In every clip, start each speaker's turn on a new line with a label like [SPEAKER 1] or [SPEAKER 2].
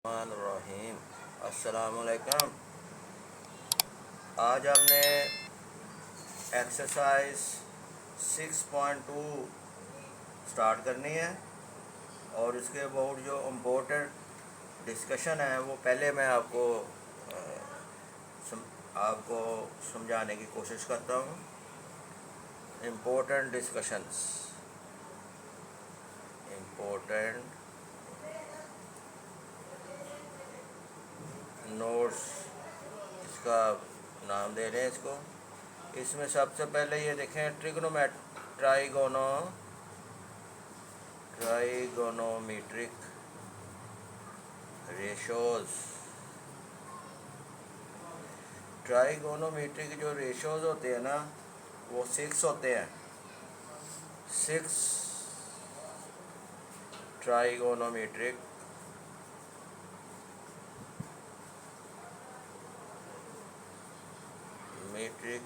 [SPEAKER 1] रहीम। अस्सलामुअलैकुम। आज हमने एक्सरसाइज 6.2 स्टार्ट करनी है और इसके बहुत जो इम्पोर्टेंट डिस्कशन है वो पहले मैं आपको समझाने की कोशिश करता हूँ। इम्पोर्टेंट डिस्कशंस, इम्पोर्टेंट नोट्स, इसका नाम दे रहे हैं इसको। इसमें सबसे पहले ये देखें ट्राइगोनोमेट्रिक रेशोज। ट्राइगोनोमेट्रिक जो रेशोज होते हैं ना वो 6 होते हैं। 6 ट्राइगोनोमेट्रिक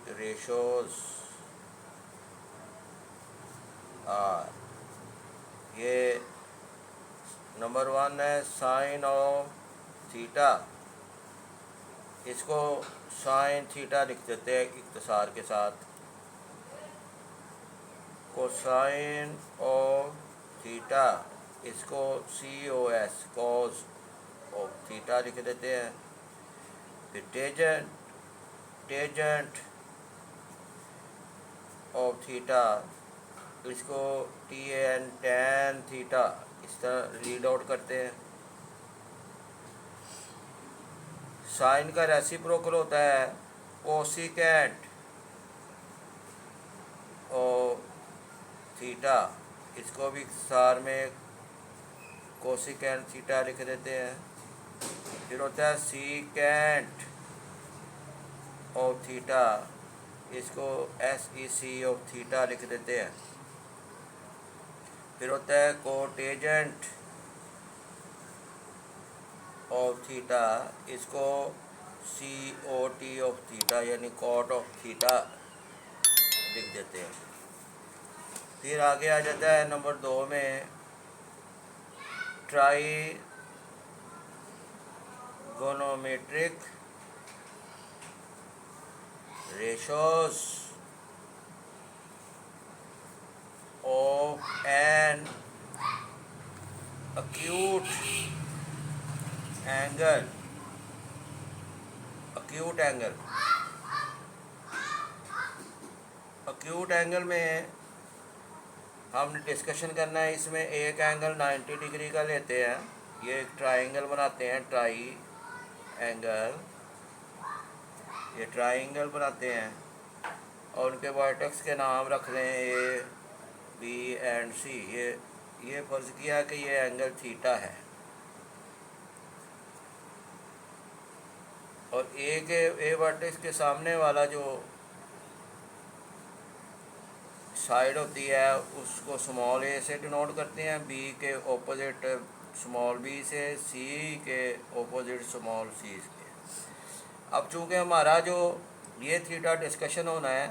[SPEAKER 1] रेशोज आर, ये नंबर 1 है साइन ऑफ थीटा। इसको साइन थीटा लिख देते हैं इख्तिसार के साथ। कोसाइन ऑफ थीटा, इसको COS कॉस ऑफ थीटा लिख देते हैं। फिर टेजेंट ऑफ थीटा, इसको TAN टैन थीटा, इस तरह रीड आउट करते हैं। साइन का रेसिप्रोकल होता है कोसिकेंट ऑफ थीटा, इसको भी इख्तिसार में कोसिकेंट थीटा लिख देते हैं। फिर होता है सीकेंट ऑफ थीटा, इसको SEC ऑफ थीटा लिख देते हैं। फिर होता है कोटेजेंट ऑफ थीटा, इसको COT ऑफ थीटा यानी कॉट ऑफ थीटा लिख देते हैं। फिर आगे आ जाता है नंबर 2 में trigonometric ratios of an acute angle. acute angle में हमने डिस्कशन करना है। इसमें एक एंगल 90 डिग्री का लेते हैं, ये एक ट्राइंगल बनाते हैं, ये ट्राइंगल बनाते हैं और उनके वर्टेक्स के नाम रख रहे हैं A, B एंड C। ये फर्ज किया कि ये एंगल थीटा है और ए वर्टेक्स के सामने वाला जो साइड होती है उसको स्मॉल a से डिनोट करते हैं, B के ऑपोजिट स्मॉल b से, C के ऑपोजिट स्मॉल c से। अब चूँकि हमारा जो ये थीटा डिस्कशन होना है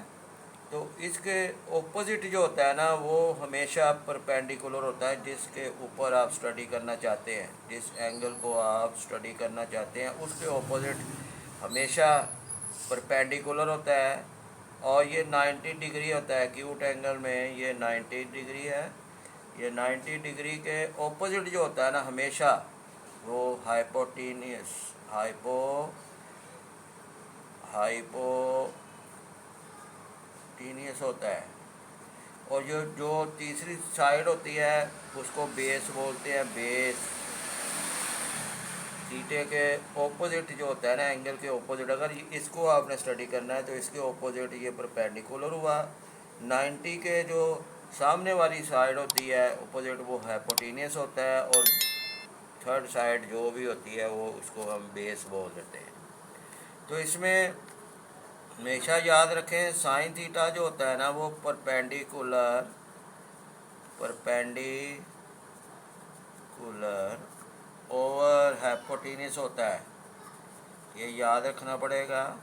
[SPEAKER 1] तो इसके ऑपोजिट जो होता है ना वो हमेशा परपेंडिकुलर होता है। जिसके ऊपर आप स्टडी करना चाहते हैं, जिस एंगल को आप स्टडी करना चाहते हैं उसके ऑपोजिट हमेशा परपेंडिकुलर होता है और ये 90 डिग्री होता है। एक्यूट एंगल में ये 90 डिग्री है। ये 90 डिग्री के ऑपोजिट जो होता है ना हमेशा वो हाइपोटेन्यूस होता है। और जो तीसरी साइड होती है उसको बेस बोलते हैं। बेस थीटे के ऑपोजिट जो होता है ना, एंगल के ऑपोजिट, अगर इसको आपने स्टडी करना है तो इसके ऑपोजिट ये परपेंडिकुलर हुआ। 90 के जो सामने वाली साइड होती है ऑपोजिट वो हाइपोटेन्यूस होता है और थर्ड साइड जो भी होती है वो उसको हम बेस बोल देते हैं। तो इसमें हमेशा याद रखें साइन थीटा जो होता है ना वो परपेंडिकुलर ओवर हाइपोटेन्यूस होता है, ये याद रखना पड़ेगा।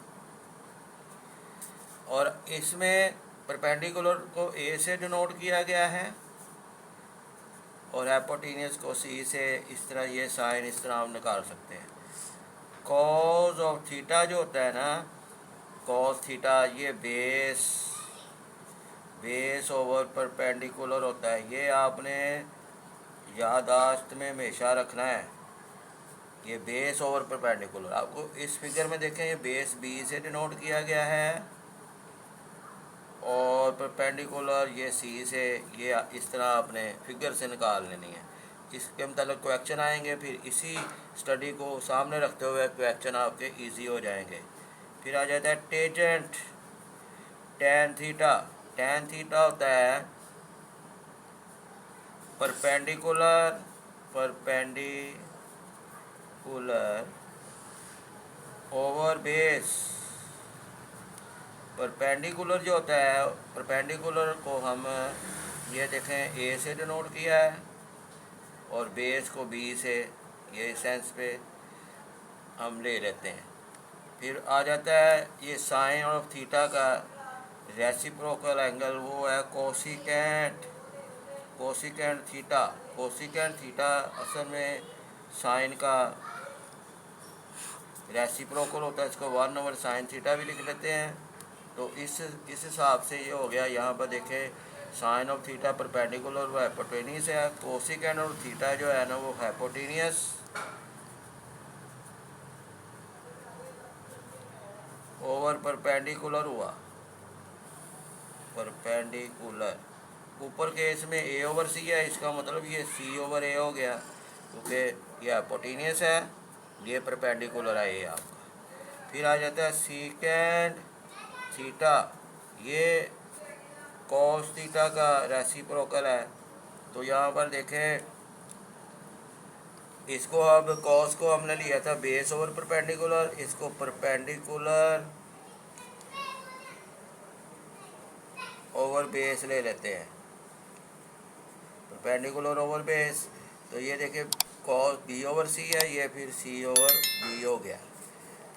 [SPEAKER 1] और इसमें परपेंडिकुलर को A से डिनोट किया गया है और हाइपोटेनियस को सी से इस तरह ये साइन इस तरह हम निकाल सकते हैं। कॉज ऑफ थीटा जो होता है ना, कॉस थीटा, ये बेस ओवर परपेंडिकुलर होता है। ये आपने याददाश्त में हमेशा रखना है। ये बेस ओवर परपेंडिकुलर, आपको इस फिगर में देखें ये बेस बी से डिनोट किया गया है और परपेंडिकुलर ये सी से। ये इस तरह आपने फिगर से निकाल लेनी है। इसके मतलब क्वेश्चन आएंगे, फिर इसी स्टडी को सामने रखते हुए क्वेश्चन आपके इजी हो जाएंगे। फिर आ जाता है tangent tan theta. Tan theta होता है परपेंडिकुलर ओवर बेस। परपेंडिकुलर जो होता है, परपेंडिकुलर को हम ये देखें ए से डिनोट किया है और बेस को बी से, ये सेंस पे हम ले लेते हैं। फिर आ जाता है ये साइन ऑफ थीटा का रेसिप्रोकल एंगल, वो है कोसिकेंट थीटा। कोसिकेंट थीटा असल में साइन का रेसिप्रोकल होता है, इसको 1/sin थीटा भी लिख लेते हैं। तो इस हिसाब से ये हो गया। यहाँ पर देखें साइन ऑफ थीटा परपेंडिकुलर वो हाइपोटेनियस है, कोसिकेंट और थीटा जो है ना वो हाइपोटेनियस ओवर परपेंडिकुलर हुआ। परपेंडिकुलर ऊपर केस में ए ओवर सी है, इसका मतलब ये सी ओवर ए हो गया, क्योंकि ये हाइपोटेनियस है, ये परपेंडिकुलर है ये आपका। फिर आ जाता है सीकेंड थीटा, ये कॉस थीटा का रेसिप्रोकल है। तो यहाँ पर देखें इसको, अब कॉस को हमने लिया था बेस ओवर परपेंडिकुलर, इसको परपेंडिकुलर ओवर बेस ले लेते हैं, परपेंडिकुलर ओवर बेस। तो ये देखिए कॉस बी ओवर सी है, ये फिर सी ओवर बी हो गया।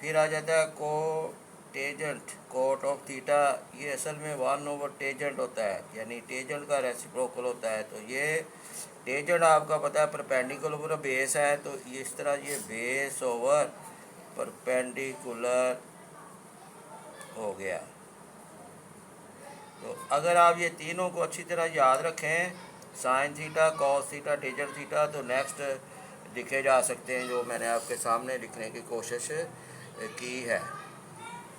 [SPEAKER 1] फिर आ जाता है कोटेजेंट, कोट ऑफ थीटा, ये असल में 1/टेजेंट होता है, यानी टेजेंट का रेसिप्रोकल होता है। तो ये टेजेंट आपका पता है परपेंडिकुलर ओवर बेस है, तो इस तरह ये बेस ओवर परपेंडिकुलर हो गया। तो अगर आप ये तीनों को अच्छी तरह याद रखें, sine theta, cos theta, tangent theta, तो नेक्स्ट लिखे जा सकते हैं जो मैंने आपके सामने लिखने की कोशिश की है।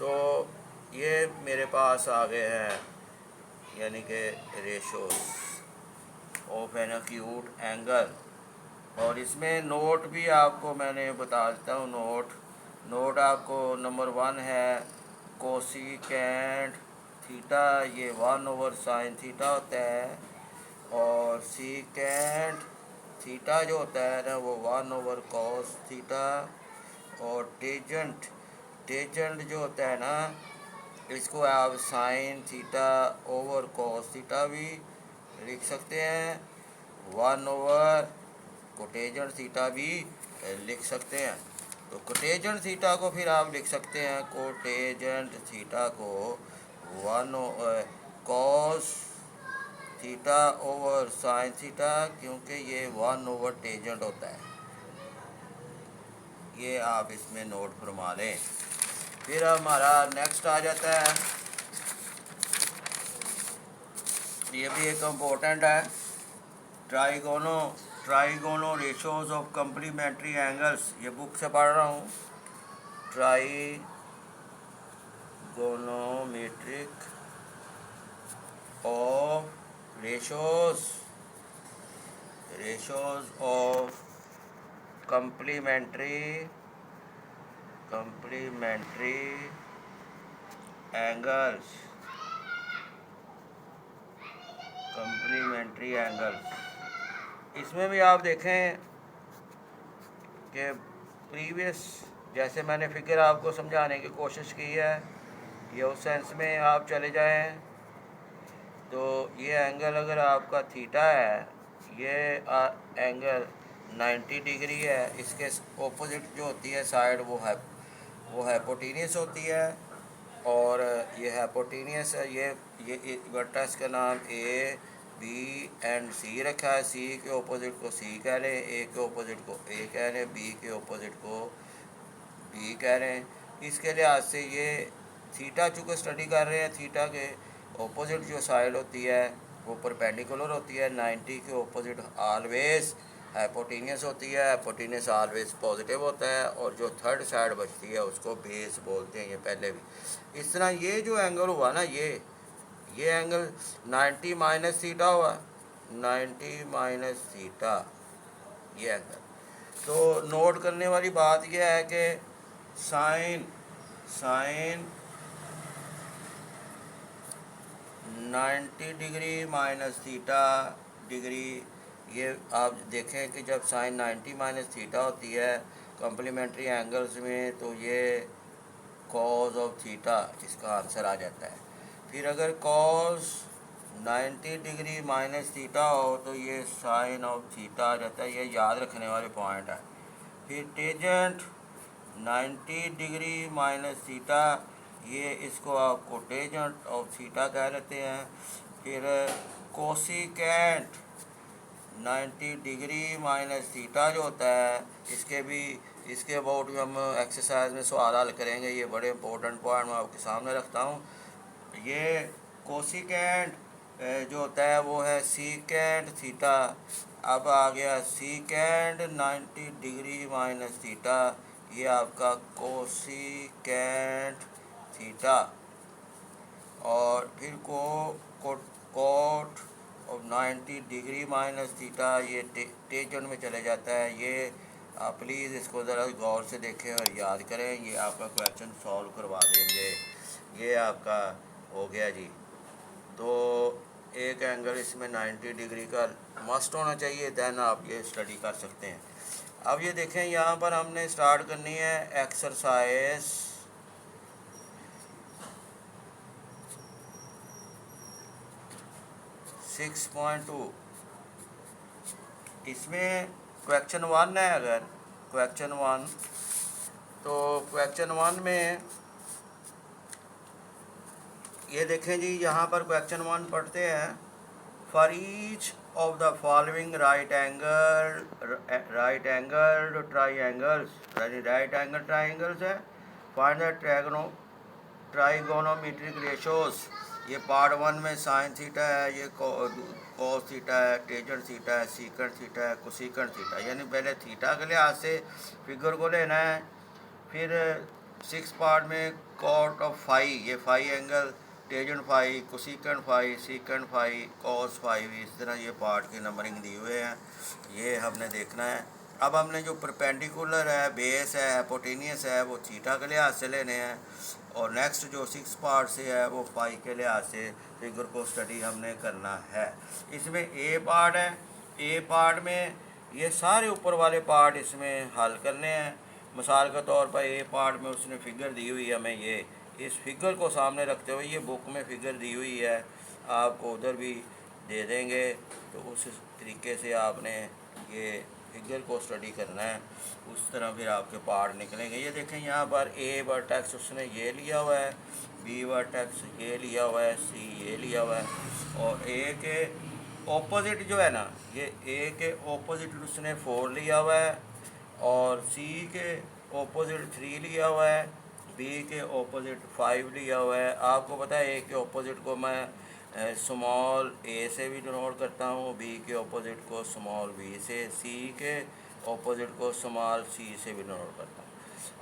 [SPEAKER 1] तो ये मेरे पास आ गए हैं, यानी कि ratios of an acute angle. और इसमें नोट भी आपको मैंने बता देता हूँ। नोट आपको नंबर 1 है कोसिकेंट थीटा, ये 1/sin थीटा होता है, और सीकेंट थीटा जो होता है ना वो 1/cos थीटा। और टेजेंट जो होता है ना, इसको आप sine theta over cos theta भी लिख सकते हैं, 1/कोटेजेंट थीटा भी लिख सकते हैं। तो कोटेजेंट थीटा को फिर आप लिख सकते हैं, कोटेजेंट थीटा को 1/cos theta over sine theta, क्योंकि ये 1/टेजेंट होता है। ये आप इसमें नोट फरमा लें। फिर हमारा नेक्स्ट आ जाता है, ये भी एक इम्पोर्टेंट है, trigono ratios of complementary angles. ये बुक से पढ़ रहा हूँ, trigonometric of ratios of complementary angles. इसमें भी आप देखें कि प्रीवियस, जैसे मैंने फिगर आपको समझाने की कोशिश की है, ये उस सेंस में आप चले जाएं। तो ये एंगल अगर आपका थीटा है, ये एंगल 90 डिग्री है, इसके ऑपोजिट जो होती है साइड वो हाइपोटेनियस होती है। और ये हाइपोटेनियस है, ये वर्टेक्स का नाम ए बी एंड सी रखा है, सी के ऑपोजिट को सी कह रहे हैं, ए के ऑपोजिट को ए कह रहे हैं, बी के ऑपोजिट को बी कह रहे हैं। इसके लिहाज से ये थीटा चूँकि स्टडी कर रहे हैं, थीटा के ऑपोजिट जो साइड होती है वो परपेंडिकुलर होती है, 90 के ऑपोजिट ऑलवेज हाइपोटेनियस होती है, हाइपोटेनियस ऑलवेज पॉजिटिव होता है, और जो थर्ड साइड बचती है उसको बेस बोलते हैं। ये पहले भी इस तरह ये जो एंगल हुआ ना, ये एंगल 90 माइनस थीटा हुआ, 90 माइनस थीटा ये एंगल। तो नोट करने वाली बात यह है कि sine 90 degree minus theta degree, ये आप देखें कि जब साइन 90 माइनस थीटा होती है कॉम्प्लीमेंट्री एंगल्स में, तो ये कॉज ऑफ थीटा इसका आंसर आ जाता है। फिर अगर कॉस 90 डिग्री माइनस थीटा हो तो ये साइन ऑफ थीटा आ जाता है। ये याद रखने वाले पॉइंट है। फिर टेजेंट 90 डिग्री माइनस थीटा, ये इसको आप कोटेजेंट ऑफ थीटा कह लेते हैं। फिर कोसिकेंट 90 डिग्री माइनस थीटा जो होता है, इसके अबाउट भी हम एक्सरसाइज में सवाल हल करेंगे। ये बड़े इंपॉर्टेंट पॉइंट मैं आपके सामने रखता हूँ। ये कोसिकेंट जो होता है वो है सीकेंट थीटा। अब आ गया सीकेंट 90 डिग्री माइनस थीटा, ये आपका कोसिकेंट थीटा। और फिर कोट और 90 डिग्री माइनस थीटा, ये टेंजेंट में चले जाता है। ये आप प्लीज़ इसको ज़रा गौर से देखें और याद करें, ये आपका क्वेश्चन सॉल्व करवा देंगे। ये आपका हो गया जी। तो एक एंगल इसमें 90 डिग्री का मस्ट होना चाहिए, देन आप ये स्टडी कर सकते हैं। अब ये देखें, यहाँ पर हमने स्टार्ट करनी है एक्सरसाइज 6.2। इसमें क्वेश्चन 1 है। अगर क्वेश्चन 1, तो क्वेश्चन 1 में ये देखें जी, यहाँ पर क्वेश्चन 1 पढ़ते हैं। For each of the following right angle triangles, यानी राइट एंगल ट्राइंगल्स है, फाइंड द ट्राइगोनोमेट्रिक रेशोज। ये पार्ट 1 में साइन थीटा है, ये कोस थीटा है, टेंजेंट थीटा है, सीकेंट थीटा है, कोसिकेंट थीटा। यानी पहले थीटा के लिहाज से फिगर को लेना है। फिर 6 पार्ट में कॉट ऑफ फाई, ये phi angle, tangent phi, cosecant phi, secant phi, cos phi, इस तरह ये पार्ट की नंबरिंग दी हुए हैं। ये हमने देखना है। अब हमने जो परपेंडिकुलर है, बेस है, हाइपोटेनियस है, वो थीटा के लिहाज से लेने हैं। और नेक्स्ट जो 6 पार्ट से है वो फाई के लिहाज से फिगर को स्टडी हमने करना है। इसमें ए पार्ट है, ए पार्ट में ये सारे ऊपर वाले पार्ट इसमें हल करने हैं। मिसाल के तौर पर ए पार्ट में उसने फिगर दी हुई है हमें, ये इस फिगर को सामने रखते हुए, ये बुक में फिगर दी हुई है, आपको उधर भी दे देंगे, तो उस तरीके से आपने ये फिगर को स्टडी करना है। उस तरह फिर आपके पार्ट निकलेंगे। ये देखें, यहाँ पर ए वर्टेक्स उसने ये लिया हुआ है, बी वर्टेक्स ये लिया हुआ है, सी ये लिया हुआ है, और ए के ऑपोजिट जो है ना, ये ए के ऑपोजिट उसने 4 लिया हुआ है, और सी के ऑपोजिट 3 लिया हुआ है, बी के ऑपोजिट 5 लिया हुआ है। आपको पता है ए के ऑपोजिट को मैं स्मॉल ए से भी डिनोट करता हूँ, बी के ऑपोजिट को स्मॉल बी से, सी के ऑपोजिट को स्मॉल सी से भी डिनोट करता हूँ।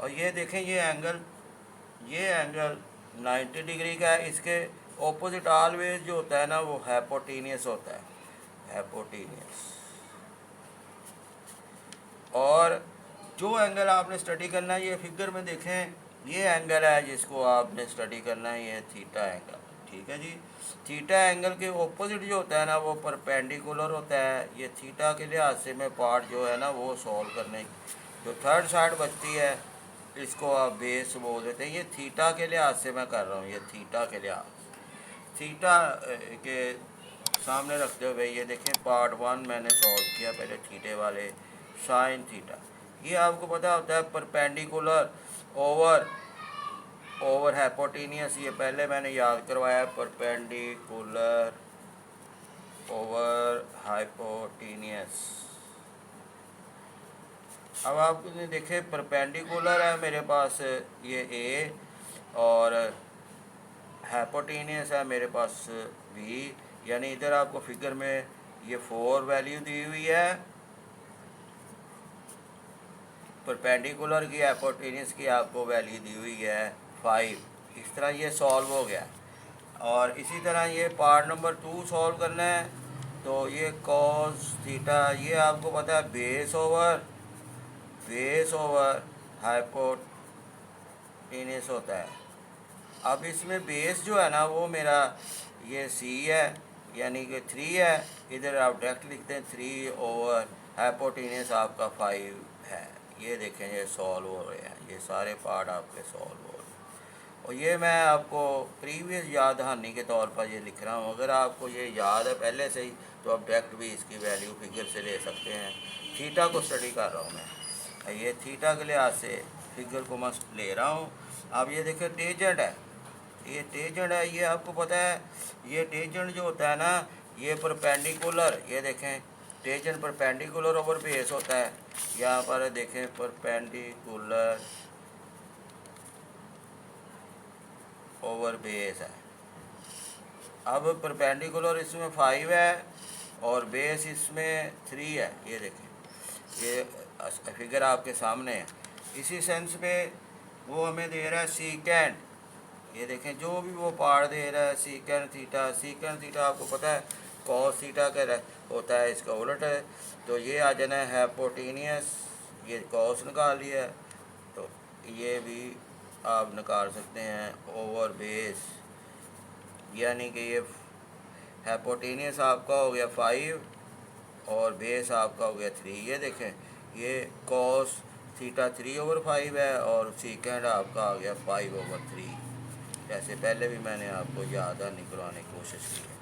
[SPEAKER 1] और ये देखें, ये एंगल 90 डिग्री का है। इसके ऑपोजिट ऑलवेज जो होता है ना, वो हाइपोटेनियस होता है, हाइपोटेनियस। और जो एंगल आपने स्टडी करना है, ये फिगर में देखें, ये एंगल है जिसको आपने स्टडी करना है, ये थीटा एंगल। ठीक है जी। थीटा एंगल के ऑपोजिट जो होता है ना, वो परपेंडिकुलर होता है। ये थीटा के लिहाज से मैं पार्ट जो है ना वो सॉल्व करने, जो थर्ड साइड बचती है इसको आप बेस बोल देते हैं। ये थीटा के लिहाज से मैं कर रहा हूँ, ये थीटा के लिहाज, थीटा के सामने रखते हुए ये देखें, पार्ट 1 मैंने सॉल्व किया पहले थीटे वाले, साइन थीटा। ये आपको पता होता है परपेंडिकुलर ओवर हाइपोटेनियस, ये पहले मैंने याद करवाया, परपेंडिकुलर ओवर हाइपोटेनियस। अब आपने देखे परपेंडिकुलर है मेरे पास ये ए, और हाइपोटेनियस है मेरे पास बी, यानी इधर आपको फिगर में ये 4 वैल्यू दी हुई है परपेंडिकुलर की, हाइपोटेनियस की आपको वैल्यू दी हुई है 5। इस तरह ये सॉल्व हो गया। और इसी तरह ये पार्ट नंबर 2 सॉल्व करना है। तो ये कॉस थीटा, ये आपको पता है बेस ओवर हाइपोटेनियस होता है। अब इसमें बेस जो है ना वो मेरा ये सी है, यानी कि 3 है। इधर आप डायरेक्ट लिखते हैं 3 ओवर हाइपोटेनियस आपका 5 है। ये देखें ये सॉल्व हो रहे हैं, ये सारे पार्ट आपके सॉल्व हो रहे हैं। और ये मैं आपको प्रीवियस याद दहानी के तौर पर ये लिख रहा हूँ। अगर आपको ये याद है पहले से ही तो आप डायरेक्ट भी इसकी वैल्यू फिगर से ले सकते हैं। थीटा को स्टडी कर रहा हूँ मैं, ये थीटा के लिहाज से फिगर को मैं ले रहा हूँ। अब ये देखें टेंजेंट है, ये टेंजेंट है, ये आपको पता है ये टेंजेंट जो होता है ना ये परपेंडिकुलर, ये देखें टेंजेंट परपेंडिकुलर ओवर बेस होता है। यहाँ पर देखें परपेंडिकुलर ओवर बेस है। अब परपेंडिकुलर इसमें 5 है और बेस इसमें 3 है। ये देखें ये फिगर आपके सामने है। इसी सेंस में वो हमें दे रहा है सीकेंड, ये देखें जो भी वो पार्ट दे रहा है सीकेंड थीटा। सीकेंड थीटा आपको पता है कॉस थीटा का होता है, इसका उलट है। तो ये आ जाना है हाइपोटेनियस, ये कॉस निकाल लिया है तो ये भी आप निकाल सकते हैं ओवर बेस, यानी कि ये हाइपोटेनियस आपका हो गया 5 और बेस आपका हो गया 3। ये देखें ये कॉस थीटा 3 ओवर 5 है और सीकेंड आपका आ गया 5 ओवर 3। जैसे पहले भी मैंने आपको याद निकलवाने की कोशिश की है।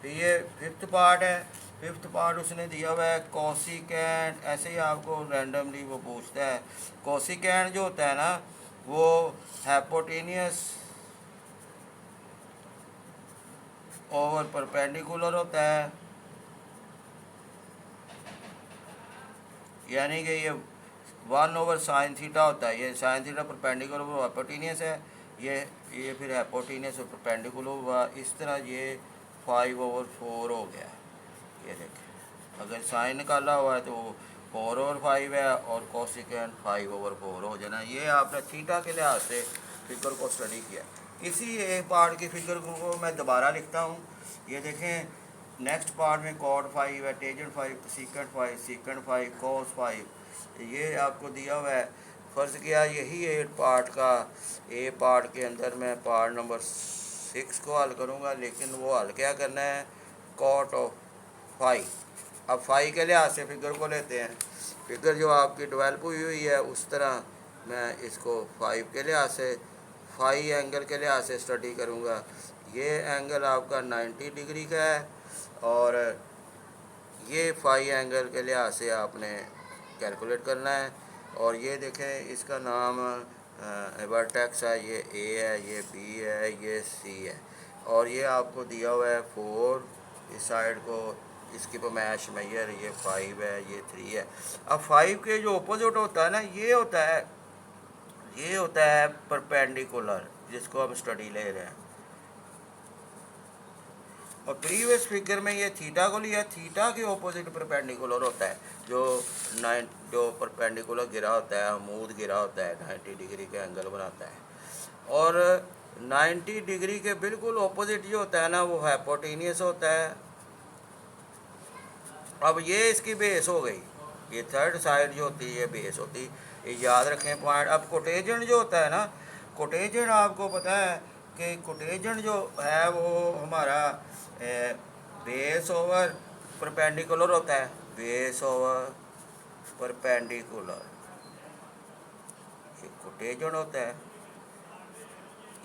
[SPEAKER 1] तो ये 5th पार्ट है। 5th पार्ट उसने दिया हुआ है कोसिकेंड। ऐसे ही आपको रैंडमली वो पूछता है। कोसिकेंड जो होता है ना वो हाइपोटेनियस ओवर परपेंडिकुलर होता है, यानी कि ये 1 ओवर साइन थीटा होता है। ये sine theta perpendicular over hypotenuse है, ये फिर हाइपोटेनियस और परपेंडिकुलर हुआ। इस तरह ये 5 ओवर 4 हो गया। ये देखें अगर साइन निकाला हुआ है तो 4 ओवर 5 है और कोसिकेंड 5 ओवर 4 हो जाना। ये आपने थीटा के लिहाज से फिगर को स्टडी किया। इसी एक पार्ट की फिगर को मैं दोबारा लिखता हूँ। ये देखें नेक्स्ट पार्ट में कॉड 5 है, टेंजेंट 5, सीकेंड 5 कॉस 5। ये आपको दिया हुआ है। फ़र्ज़ किया यही 8 पार्ट का ए पार्ट के अंदर मैं पार्ट नंबर 6 को हल करूँगा, लेकिन वो हल क्या करना है कॉट ऑफ 5। अब 5 के लिहाज से फिगर को लेते हैं। फिगर जो आपकी डेवलप हुई है उस तरह मैं इसको 5 के लिहाज से 5 एंगल के लिहाज से स्टडी करूँगा। ये एंगल आपका 90 डिग्री का है और ये 5 एंगल के लिहाज से आपने कैलकुलेट करना है। और ये देखें इसका नाम वर्टेक्स है, ये ए है, ये बी है, ये सी है और ये आपको दिया हुआ है 4 इस साइड को, इसकी पैमाइश मेजर ये 5 है, ये 3 है। अब 5 के जो अपोजिट होता है ना ये होता है परपेंडिकुलर, जिसको हम स्टडी ले रहे हैं। और प्रीवियस फिगर में ये थीटा को लिया, थीटा के ऑपोजिट परपेंडिकुलर होता है जो परपेंडिकुलर गिरा होता है, अमूद गिरा होता है, 90 डिग्री का एंगल बनाता है। और 90 डिग्री के बिल्कुल ऑपोजिट जो होता है ना वो हाइपोटेनियस होता है। अब ये इसकी बेस हो गई, ये थर्ड साइड जो होती है ये बेस होती है, ये याद रखें पॉइंट। अब कोटेजेंट जो होता है ना, कोटेजेंट आपको पता है कि कोटेजेंट जो है वो हमारा बेस ओवर परपेंडिकुलर होता है, बेस ओवर परपेंडिकुलर ये कोटेजेंट होता है।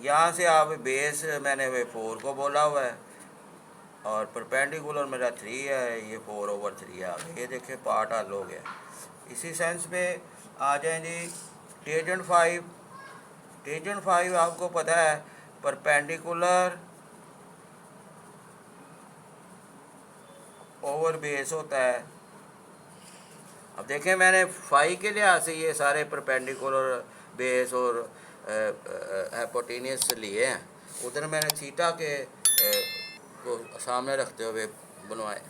[SPEAKER 1] यहाँ से आप बेस मैंने वे 4 को बोला हुआ है और परपेंडिकुलर मेरा 3 है, ये 4 ओवर 3 आ गया। ये देखें पार्ट हल हो गया। इसी सेंस में आ जाए जी टेंजेंट 5। टेंजेंट 5 आपको पता है परपेंडिकुलर ओवर बेस होता है। अब देखें मैंने फाई के लिहाज से ये सारे परपेंडिकुलर बेस और हाइपोटेनियस लिए हैं, उधर मैंने थीटा के को सामने रखते हुए बनवाए।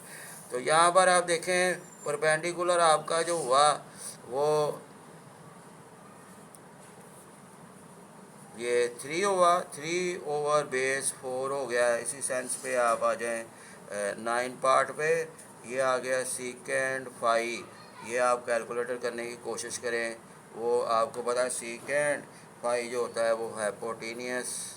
[SPEAKER 1] तो यहाँ पर आप देखें परपेंडिकुलर आपका जो हुआ वो ये 3 हुआ, 3/4 हो गया। इसी सेंस पे आप आ जाएं 9 पार्ट पे, ये आ गया सीकेंड फाई। ये आप कैलकुलेटर करने की कोशिश करें, वो आपको पता है सीकेंड फाई जो होता है वो हाइपोटेनियस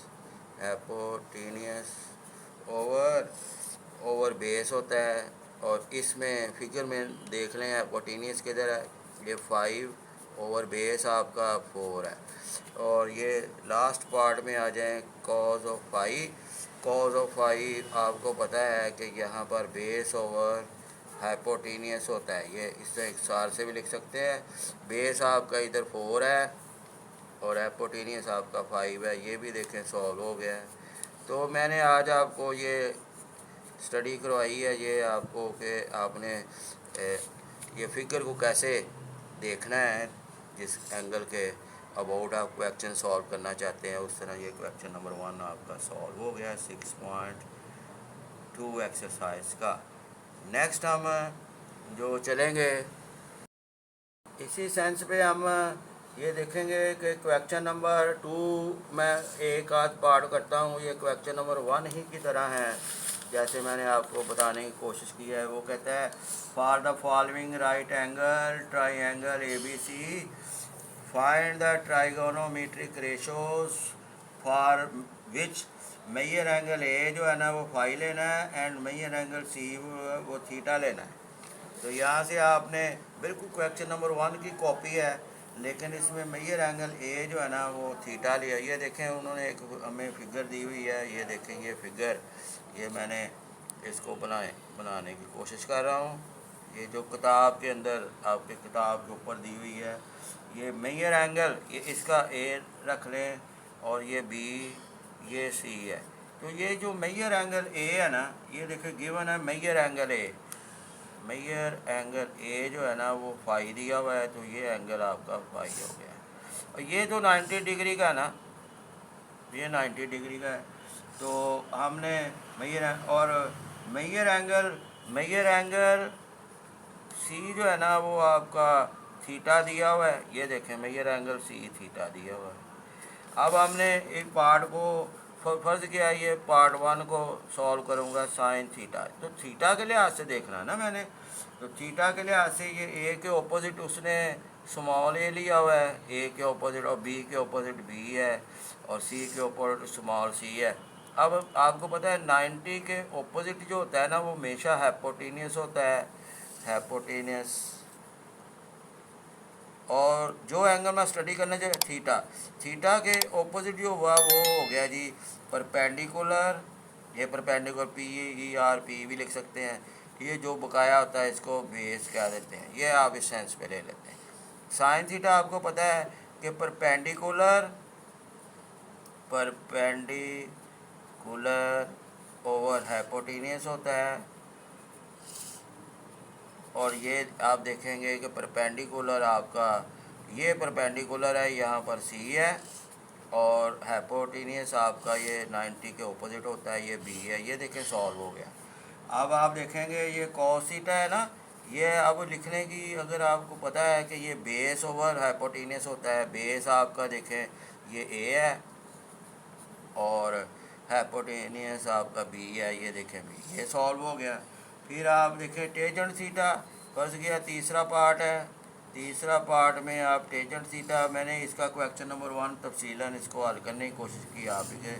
[SPEAKER 1] ओवर बेस होता है। और इसमें फिगर में देख लें हाइपोटेनियस किधर है, ये 5 ओवर बेस आपका 4 है। और ये लास्ट पार्ट में आ जाएं cos of phi. Cos of phi आपको पता है कि यहाँ पर बेस ओवर हाइपोटेनियस होता है, ये इससे इख्तिसार से भी लिख सकते हैं। बेस आपका इधर 4 है और हाइपोटेनियस आपका 5 है। ये भी देखें सॉल्व हो गया है। तो मैंने आज आपको ये स्टडी करवाई है ये आपको कि आपने ये फिगर को कैसे देखना है, जिस एंगल के अबाउट आप क्वेश्चन सॉल्व करना चाहते हैं उस तरह ये क्वेश्चन नंबर 1 आपका सॉल्व हो गया 6.2 एक्सरसाइज का। नेक्स्ट हम जो चलेंगे इसी सेंस पे हम ये देखेंगे कि क्वेश्चन नंबर 2 मैं एक आध पार्ट करता हूँ, ये क्वेश्चन नंबर 1 ही की तरह है जैसे मैंने आपको बताने की कोशिश की है। वो कहता है for the following right angle triangle ABC find the trigonometric ratios for which measure angle A जो है ना वो फाई लेना है एंड मेजर एंगल सी वो थीटा लेना है। तो यहाँ से आपने बिल्कुल क्वेश्चन नंबर 1 की कॉपी है, लेकिन इसमें मेजर एंगल ए जो है ना वो थीटा लिया। ये देखें उन्होंने एक हमें फिगर दी हुई है, ये देखें ये फिगर, ये मैंने इसको बनाने की कोशिश कर रहा हूँ। ये जो किताब के अंदर आपके किताब के ऊपर दी हुई है, ये मेजर एंगल ये इसका ए रख लें और ये बी ये सी है। तो ये जो मेजर एंगल ए है ना, ये देखें गिवन है measure angle A, measure angle A जो है ना वो फाई दिया हुआ है, तो ये एंगल आपका फाई हो गया। और ये जो 90 डिग्री का है ना, ये 90 डिग्री का है। तो हमने मेजर एंगल सी जो है ना वो आपका थीटा दिया हुआ है। ये देखें मेजर एंगल सी थीटा दिया हुआ है। अब हमने एक पार्ट को फर्ज किया, ये पार्ट 1 को सॉल्व करूँगा साइन थीटा। तो थीटा के लिहाज से देखना है ना मैंने, तो थीटा के लिहाज से ये ए के ऑपोजिट उसने स्मॉल ए लिया हुआ है, ए के ऑपोजिट, और बी के ऑपोजिट बी है, और सी के ऑपोजिट स्मॉल सी है। अब आपको पता है 90 के ऑपोजिट जो होता है ना वो हमेशा हाइपोटेनियस होता है, हाइपोटेनियस। और जो एंगल मैं स्टडी करना चाहिए थीटा के ऑपोजिट जो हुआ वो हो गया जी परपेंडिकुलर। ये परपेंडिकुलर PER भी लिख सकते हैं। ये जो बकाया होता है इसको बेस कह देते हैं, ये आप इस सेंस पे ले लेते हैं। साइन थीटा आपको पता है कि परपेंडिकुलर ओवर हाइपोटेनियस होता है। और ये आप देखेंगे कि परपेंडिकुलर आपका ये परपेंडिकुलर है, यहाँ पर सी है, और हाइपोटेनियस आपका ये 90 के ऑपोजिट होता है, ये बी है। ये देखें सॉल्व हो गया। अब आप देखेंगे ये कॉस थीटा है ना, ये अब लिखने की अगर आपको पता है कि ये बेस ओवर हाइपोटेनियस होता है, बेस आपका देखें ये ए है और हाइपोटेनियस आपका बी है, ये देखें बी, ये सॉल्व हो गया। फिर आप देखें टेंजेंट थीटा फंस गया, तीसरा पार्ट है। तीसरा पार्ट में आप टेंजेंट थीटा, मैंने इसका क्वेश्चन नंबर 1 तफसीलन इसको हल करने की कोशिश की, आप इसे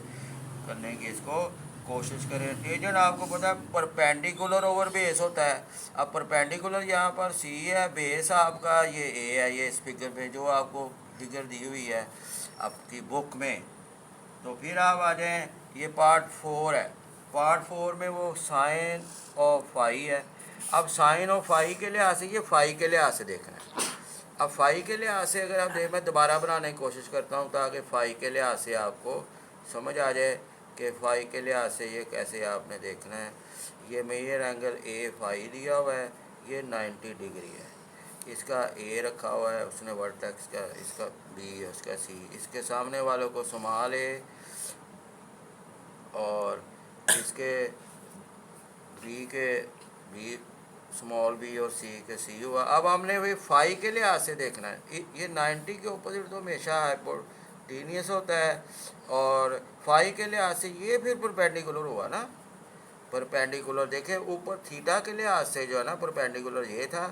[SPEAKER 1] करने की इसको कोशिश करें। टेंजेंट आपको पता है परपेंडिकुलर ओवर बेस होता है। अब परपेंडिकुलर यहाँ पर सी है, बेस आपका ये ए है, ये इस फिगर पे जो आपको फिगर दी हुई है आपकी बुक में। तो फिर आप आ जाएँ, ये पार्ट 4 है। पार्ट 4 में वो साइन ऑफ फाई है। अब साइन ऑफ फाई के लिहाज से ये फाई के लिहाज से देखना है। अब फाई के लिहाज से अगर आप देख, मैं दोबारा बनाने की कोशिश करता हूँ ताकि फ़ाई के लिहाज से आपको समझ आ जाए कि फ़ाई के लिहाज से ये कैसे आपने देखना है। ये मेजर एंगल ए फाई दिया हुआ है, ये 90 डिग्री है। इसका ए रखा हुआ है उसने वर्टेक्स का, इसका बी, उसका सी। इसके सामने वालों को स्मॉल ए और इसके बी के बी, स्मॉल बी और सी के सी हुआ। अब हमने वही फाई के लिहाज से देखना है। ये 90 के अपोजिट तो हमेशा हाइपोटेनियस होता है, और फाई के लिहाज से ये फिर परपेंडिकुलर हुआ ना। परपेंडिकुलर देखें ऊपर थीटा के लिहाज से जो है ना परपेंडिकुलर ये था,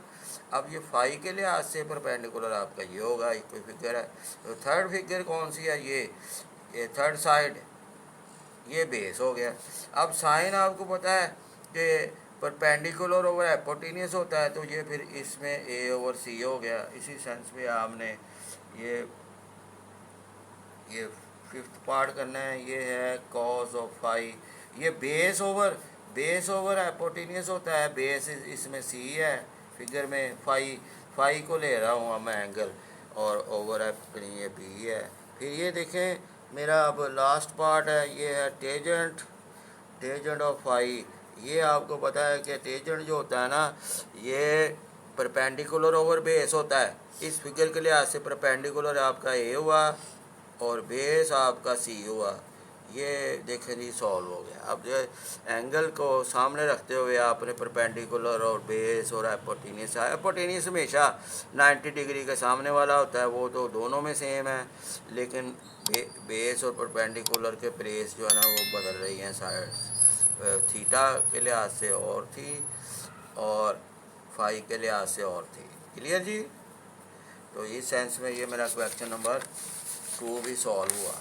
[SPEAKER 1] अब ये फाई के लिहाज से परपेंडिकुलर आपका ये होगा। ये कोई फिगर है, तो थर्ड फिगर कौन सी है, ये थर्ड साइड, ये बेस हो गया। अब साइन आपको पता है कि परपेंडिकुलर ओवर हाइपोटेनियस होता है, तो ये फिर इसमें ए ओवर सी हो गया। इसी सेंस में आपने ये फिफ्थ पार्ट करना है। ये है कॉस ऑफ फाई, ये बेस ओवर हाइपोटेनियस होता है। बेस इसमें सी है फिगर में, फाई को ले रहा हूँ मैं एंगल, और ओवर ये बी है। फिर ये देखें मेरा अब लास्ट पार्ट है, ये है टेजेंट ऑफ फाई। ये आपको पता है कि टेजेंट जो होता है ना, ये परपेंडिकुलर ओवर बेस होता है। इस फिगर के लिहाज से परपेंडिकुलर आपका ए हुआ और बेस आपका सी हुआ। ये देखें जी सॉल्व हो गया। अब जो एंगल को सामने रखते हुए आपने परपेंडिकुलर और बेस और हाइपोटेनियस हमेशा 90 डिग्री के सामने वाला होता है, वो तो दोनों में सेम है, लेकिन बेस और परपेंडिकुलर के प्लेस जो है ना वो बदल रही हैं साइड्स। थीटा के लिहाज से और थी और फाई के लिहाज से और थी। क्लियर जी। तो इस सेंस में ये मेरा क्वेश्चन नंबर 2 भी सॉल्व हुआ।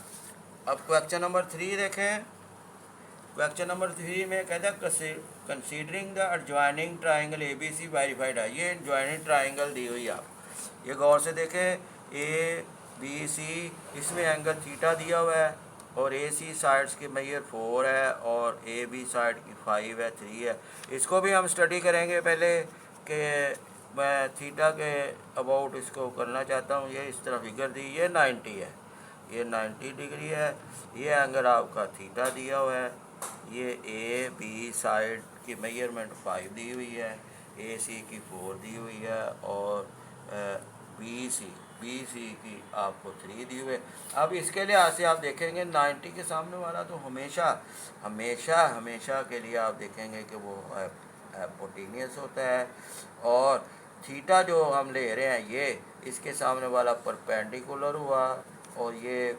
[SPEAKER 1] अब क्वेश्चन नंबर 3 देखें। क्वेश्चन नंबर 3 में कहता है considering the adjoining triangle A B C verified है। ये एडजॉइनिंग ट्राइंगल दी हुई है, आप ये गौर से देखें। ए बी सी, इसमें एंगल थीटा दिया हुआ है, और ए सी साइड्स की मेजर 4 है और ए बी साइड की 5 है, 3 है। इसको भी हम स्टडी करेंगे पहले कि मैं थीटा के अबाउट इसको करना चाहता हूँ। ये इस तरह फिगर दी, ये 90 है, ये 90 डिग्री है। ये एंगल आपका थीटा दिया हुआ है। ये ए बी साइड की मेजरमेंट 5 दी हुई है, ए सी की 4 दी हुई है, और बी सी की आपको 3 दी हुई है। अब इसके लिहाज से आप देखेंगे 90 के सामने वाला तो हमेशा के लिए आप देखेंगे कि वो हाइपोटेनियस होता है, और थीटा जो हम ले रहे हैं ये इसके सामने वाला परपेंडिकुलर हुआ, और ये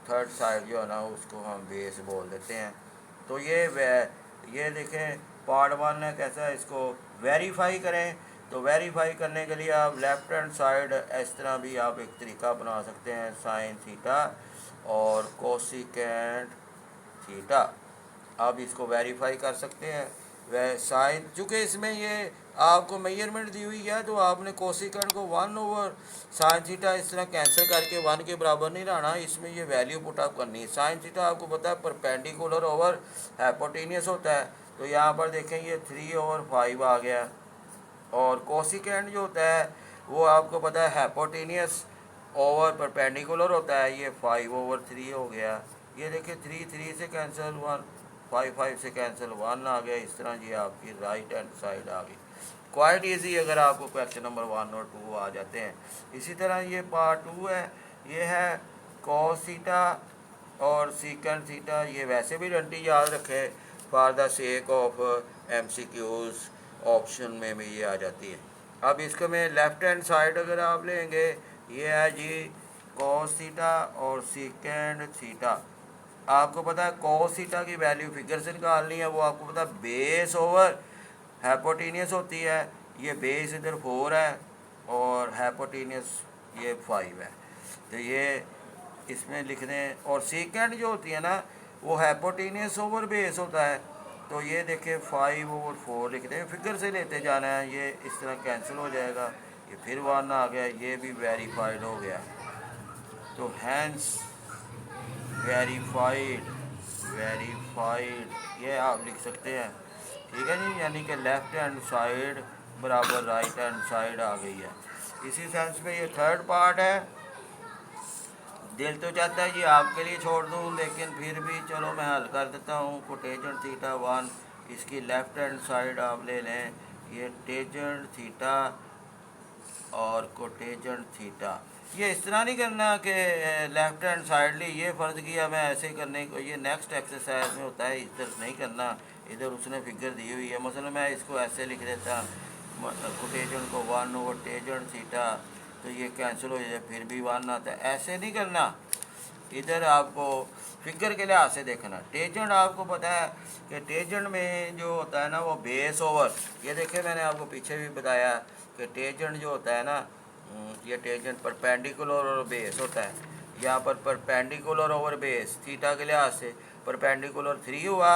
[SPEAKER 1] थर्ड साइड जो है ना उसको हम बेस बोल देते हैं। तो ये देखें पार्ट 1 है, कैसा है इसको वेरीफाई करें। तो वेरीफाई करने के लिए आप लेफ्ट हैंड साइड इस तरह भी आप एक तरीका बना सकते हैं, साइन थीटा और कोसिकेंट थीटा। आप इसको वेरीफाई कर सकते हैं। वह साइन, चूँकि इसमें ये आपको मेजरमेंट दी हुई है, तो आपने कोसिकेंट को 1 ओवर साइन थीटा इस तरह कैंसिल करके 1 के बराबर नहीं रहना, इसमें ये वैल्यू पुट अप करनी है। साइन थीटा आपको पता है परपेंडिकुलर ओवर हाइपोटेनियस होता है, तो यहाँ पर देखें ये 3 ओवर 5 आ गया। और कोसिकेंट जो होता है वो आपको पता है हाइपोटेनियस ओवर परपेंडिकुलर होता है, ये 5 ओवर 3 हो गया। ये देखिए 3 से कैंसिल 1, 5 से कैंसिल 1 आ गया। इस तरह ये आपकी राइट हैंड साइड आ गई। क्वाइट ईजी अगर आपको क्वेश्चन नंबर 1 और 2 आ जाते हैं। इसी तरह ये पार्ट 2 है, ये है कॉस थीटा और सीकेंट थीटा। ये वैसे भी डंडी याद रखे for the sake of MCQs, option में भी ये आ जाती है। अब इसको में लेफ्ट हैंड साइड अगर आप लेंगे, ये है जी कॉस थीटा और सीकेंट थीटा। आपको पता है कॉस थीटा की वैल्यू फिगर से निकालनी है, वो आपको पता है बेस ओवर हाइपोटेनियस होती है। ये बेस इधर 4 है और हाइपोटेनियस ये 5 है, तो ये इसमें लिख दें। और सीकेंट जो होती है ना वो हाइपोटेनियस ओवर बेस होता है, तो ये देखिए 5 ओवर 4 लिख दें, फिगर से लेते जाना है। ये इस तरह कैंसिल हो जाएगा, ये फिर 1 आ गया, ये भी वेरीफाइड हो गया। तो हैंस वेरीफाइड ये आप लिख सकते हैं, ठीक है जी। यानी कि लेफ्ट हैंड साइड बराबर राइट हैंड साइड आ गई है। इसी सेंस में ये थर्ड पार्ट है। दिल तो चाहता है जी आपके लिए छोड़ दूँ, लेकिन फिर भी चलो मैं हल कर देता हूँ। कोटेजेंट थीटा 1 इसकी लेफ़्ट हैंड साइड आप ले लें, ये टेंजेंट थीटा और कोटेंजेंट थीटा। ये इस तरह नहीं करना कि लेफ़्ट हैंड साइड ली, ये फ़र्ज़ किया मैं ऐसे करने को, ये नेक्स्ट एक्सरसाइज में होता है, इधर नहीं करना। इधर उसने फिगर दी हुई है, मसलन मैं इसको ऐसे लिख देता, कोटेंजेंट को 1 ओवर टेंजेंट थीटा, तो ये कैंसिल हो जाए, फिर भी 1 आता है। ऐसे नहीं करना, इधर आपको फिगर के लिहाज से देखना। टेंजेंट आपको पता है कि टेंजेंट में जो होता है ना वो बेस ओवर, ये देखे मैंने आपको पीछे भी बताया कि टेंजेंट जो होता है ना, ये टेंजेंट परपेंडिकुलर और बेस होता है। यहाँ पर परपेंडिकुलर ओवर बेस थीटा के लिहाज से परपेंडिकुलर 3 हुआ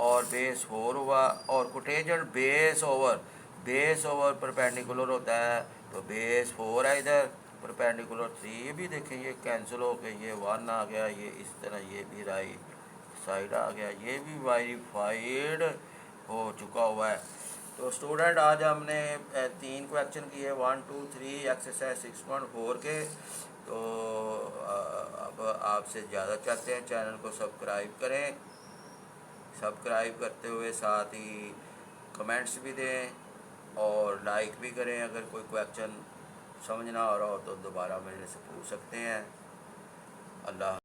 [SPEAKER 1] और बेस 4 हुआ, और कोटेंजेंट बेस ओवर परपेंडिकुलर होता है, तो बेस 4 है इधर, परपेंडिकुलर 3। ये भी देखें, ये कैंसिल हो के ये 1 आ गया, ये इस तरह ये भी राइट साइड आ गया, ये भी वेरीफाइड हो चुका हुआ है। तो स्टूडेंट आज हमने 3 क्वेश्चन किए, 1, 2, 3 एक्सरसाइज 6.4 के। तो अब आपसे ज़्यादा चाहते हैं चैनल को सब्सक्राइब करें, सब्सक्राइब करते हुए साथ ही कमेंट्स भी दें और लाइक भी करें। अगर कोई क्वेश्चन समझ ना आ रहा हो तो दोबारा मेरे से पूछ सकते हैं। अल्लाह।